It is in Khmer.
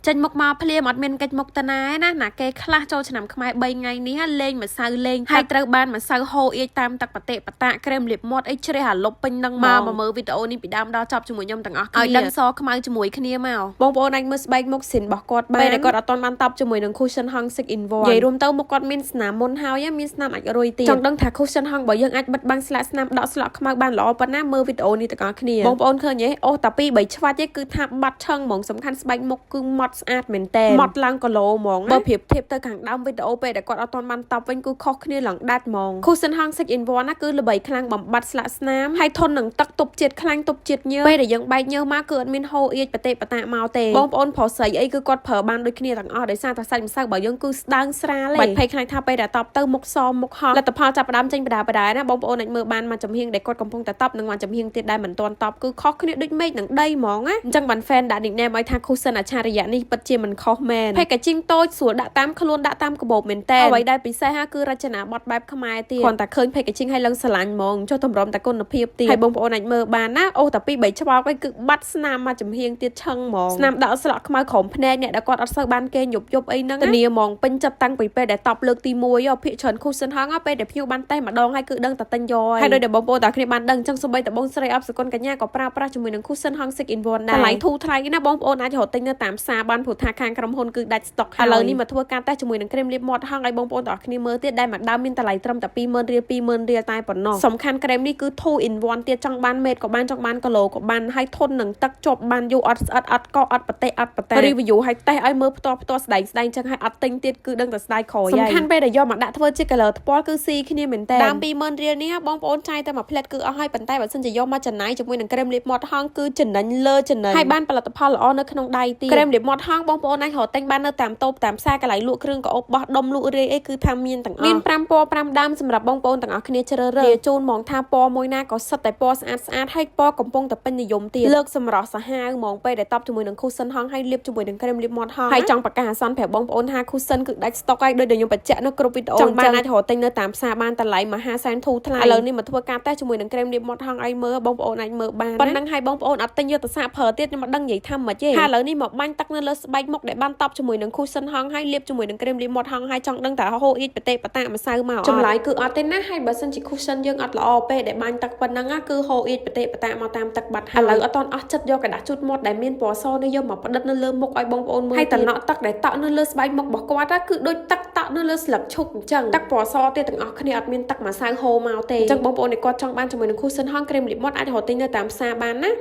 ចេញមកមកភ្លាមអត់មានកិច្ចមុខតាណាណាណាគេខ្លះចូលឆ្នាំខ្មែរ3ថ្ងៃនេះលេងម្សៅលេងហើយត្រូវបានម្សៅហូរអៀចតាមទឹកបតិបតាក្រែមលាបមាត់អីជ្រះអាលុបពេញនឹងមកមើលវីដេអូនេះពីដើមដល់ចប់ជាមួយខ្ញុំទាំងអស់គ្នាឲ្យដឹងសខ្មៅជាមួយគ្នាមកបងប្អូនអាចមើលស្បែកមុខស៊ីនរបស់គាត់បានពេលដែលគាត់អត់ទាន់បានតប់ជាមួយនឹង cushion hung 6 in 1និយាយរួមទៅមុខគាត់មានស្នាមមុនហើយមានស្នាមអាចរុយទៀតចង់ដឹងថា cushion hung របស់យើងអាចបិទបាំងស្លាកស្នាមដកស្លក់ខ្មៅបានល្អប៉ុណ្ណាមើលវីដេអូនេះទាំងអស់គ្នាបងប្អូនឃើញទេអូតែពី3ឆ្វាច់ទេគឺថាបាត់ឆឹងហ្មងសំខាន់ស្បែកមុខគឺម៉ត់ស្អាតមែនតើម៉ត់ឡើងគីឡូហ្មងបើប្រៀបធៀបទៅខាងដើមវីដេអូពេលដែលគាត់អត់ទាន់បានតប់វិញគឺខុសគ្នាឡើងដាច់ហ្មង cushion hung 6 in 1ណាគឺល្បីខ្លាំងបំបត្តិស្លាកស្នាមហើយធន់នឹងទឹកទប់ជាតិខ្លាញ់ទប់ជាតិញើសពេលដែលយើងបែកញើសមកគឺអត់មានហូរអៀចបតិបតាមកទេបងប្អូនប្រុសស្រីអីគឺគាត់ប្រើបានដូចគ្នាទាំងអស់ដោយសារតែសាច់ម្សៅរបស់យើងគឺស្ដើងស្រាលបាច់ភ័យខ្លាចថាពេលដែលតប់ទៅមុខសមុខហោះលទ្ធផលចាប់ផ្ដើមចេញបដាណាបងប្អូនអាចមើលបានមកចំហៀងដែលគាត់កំពុងតែតប់និងមកចំហៀងទៀតដែលមិនទាន់តប់គឺខុសគ្នាដូចមេឃនិងដីហ្មងណាអញ្ចឹងបាន fan ដាក់ nickname ឲ្យថា cushion អច្ឆរិយៈនេះពិតជាមិនខុសមែន packaging តូចស្រួលដាក់តាមខ្លួនដាក់តាមកាបូបមែនតើអ្វីដែលពិសេសគឺរចនាប័ទ្មបែបខ្មែរទៀតគ្រាន់តែឃើញ packaging ឲ្យឡើងស្រឡាញ់ហ្មងចុះតម្រុំតែគុណភាពទៀតហើយបងប្អូនអាចមើលបានណាអូតែពី3ច្បល់វិញគឺបាត់ស្នាមមកចំហៀងទៀតឆឹងហ្មងស្នាមដកស្លក់ខ្មៅក្រោមភ្នែកអ្នកដែលគាត់អត់សូវបានគេយប់អីហ្នឹងធានាហ្មងពេញចិត្តតាំងពីពេលដែលតប់លើកទី1ភាគច្រើន cushion hung ពេលដែលភ្ញៀវបានតែម្ដងហើយគឺដឹងតែទិញយកហើយដោយដែលបងប្អូនតាគ្នាបានដឹងអញ្ចឹងសូម្បីតែបងស្រីអបសកុនកញ្ញាក៏ប្រើប្រាស់ជាមួយនឹង cushion hung 6 in 1ដែរតម្លៃធូរថ្លៃណាបងប្អូនអាចរកទិញនៅតាមផ្សារបានព្រោះថាខាងក្រុមហ៊ុនគឺដាច់ស្តុកហើយឥឡូវនេះមកធ្វើការតេស្តជាមួយនឹងក្រែមលាបមាត់ហងឲ្យបងប្អូនទាំងអស់គ្នាមើលទៀតដែលម្ដងមានតម្លៃត្រឹមតែ 20000 រៀល 20000 រៀលតែប៉ុណ្ណោះសំខាន់ក្រែមនេះគឺ 2 in 1ទៀតចង់បានមេតក៏បានចង់បានគីឡូក៏បានហើយធន់នឹងទឹកជាប់បានយូរអត់ស្អិតអត់កកអត់ប្រទេសអត់ប្រទេស review ឲ្យតេស្តឲ្យមើលផ្ទាល់ស្ដែងចឹងឲ្យអត់ទិញទៀតគឺដឹងតែស្ដាយក្រោយសំខាន់ពេលដែលយកមកដាក់ធ្វើជា color ថ្ពាល់គឺស៊ីគ្នាមែនតើដើម 20000 រៀលនេះបងប្អូនចាយតែមួយផ្លែតគឺអស់ហើយប៉ុន្តែបើសិនជាយកមកចំណាយជាមួយនឹងក្រែមលាបមាត់ហងគឺចំណេញលើចំណេញហើយបានផលិតផលល្អនៅក្នុងដៃទៀតក្រែមលាបមាត់ហងបងប្អូនអាចរកទិញបាននៅតាមតូបតាមផ្សារកន្លែងលក់គ្រឿងកោបបោះដុំលក់រាយអីគឺថាមានទាំងអស់មាន5ពណ៌5ដើមសម្រាប់បងប្អូនទាំងអស់គ្នាជ្រើសរើសជូនហ្មងថាពណ៌មួយណាក៏សិតតែពណ៌ស្អាតហើយពណ៌កំពុងតែពេញនិយមទៀតលើកសម្រស់សាហាវហ្មងពេលដែលតប់ជាមួយនឹង cushion hung ហើយលាបជាមួយនឹងក្រែមលាបមាត់ហងហើយចង់ប្រកាសអាសន្នប្រាប់បងប្អូនថា cushion គឺដាច់ស្តុកហើយដូចដែលខ្ញុំបញ្ជាក់នៅគ្រប់វីដេអូចង់បានអាចរកទិញនៅតាមផ្សារបានតម្លៃមហាសែនធូរថ្លៃឥឡូវនេះមកធ្វើការតេស្តជាមួយនឹងក្រែមលាបមាត់ហងឲ្យមើលបងប្អូនអាចមើលបានប៉ុណ្ណឹងហើយបងប្អូនអត់ទិញយកទៅសាកប្រើទៀតខ្ញុំមិនដឹងនិយាយថាម៉េចទេហើយឥឡូវនេះមកបាញ់ទឹកនៅលើស្បែកមុខដែលបានតប់ជាមួយនឹង cushion hung ហើយលាបជាមួយនឹងក្រែមលាបមាត់ហងហើយចង់ដឹងថាហូរអៀចបតិបតាម្សៅមកចម្លើយគឺអត់ទេណាហើយបើសិនជា cushion យើងអត់ល្អពេកដែលបាញ់ទឹកប៉ុណ្ណឹងគឺហូរអៀចបតិបតាមកតាមទឹកបាត់ហើយឥឡូវអត់តន់អស់ចិត្តយកกระดาษជូតមាត់ដែលមានពណ៌សនេះយកមកផ្ដិតនៅលើមុខឲ្យបងប្អូនមើលហើយតំណក់ទឹកដែលតក់នៅលើស្បែកមុខរបស់គាត់គឺដូចទឹកតក់នៅលើស្លឹកឈប់អញ្ចឹងទឹកពណ៌សទៀតទាំងអស់គ្នាអត់មានទឹកម្សៅហូរមកទេអញ្ចឹងបងប្អូនដែលគាត់ចង់បានជាមួយនឹង cushion hung ក្រែមលាបមាត់អាចរកទិញនៅតាមផ្សារបានណា